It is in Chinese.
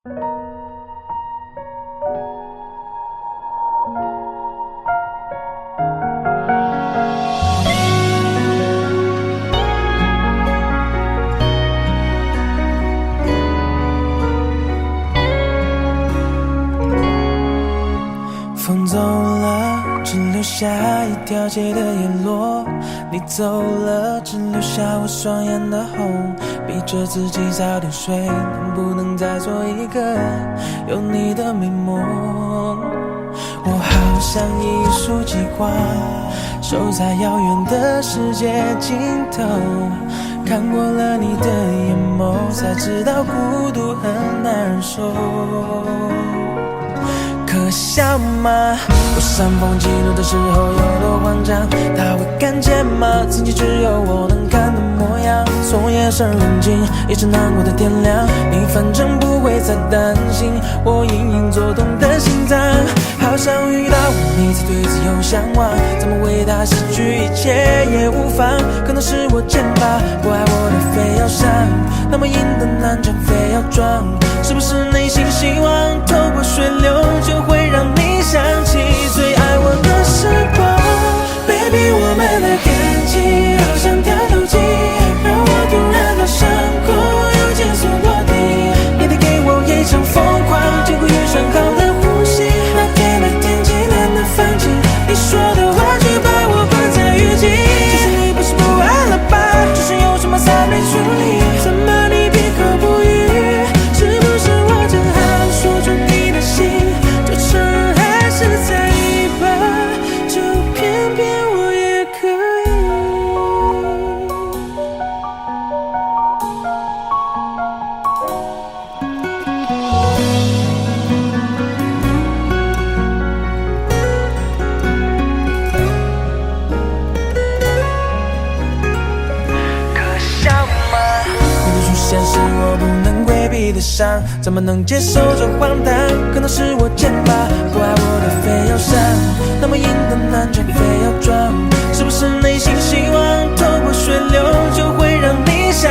风走了，只留下一条街的叶落。你走了，只留下我双眼的红。逼着自己早点睡，能不能再做一个有你的美梦？我好像一束极光，守在遥远的世界尽头。看过了你的眼眸，才知道孤独很难忍受。可笑吗？我煽风激怒的时候有多慌张，他会看见吗？曾经只有我能看的模样。从夜深人静一直难过的天亮，你反正不会再担心我隐隐作痛的心脏。好想遇到我，你才对自由向往，怎么为他失去一切也无妨。可能是我贱吧，不爱我的非要上，那么硬的南墙非要撞。是不是内心希望透过水流就会让你想起最爱我的时光。 Baby 我们的感情好像跳楼机，让我突然的伤口又减速落地。你带给我一场疯狂，经过预算好的呼吸。那天的天气冷的放晴，你说的话却把我关在雨季。其实你不是不爱了吧，只是有什么还没处理。怎么你闭口不语？是不是我正好说出你的心，就承认还是在意吧？就偏偏我也可以。可笑吗？你的出现是我不能规避的伤，怎么能接受这荒唐？可能是我贱吧，不爱我的非要上，那么硬的南墙非要撞。是不是内心希望透过水流就会让你想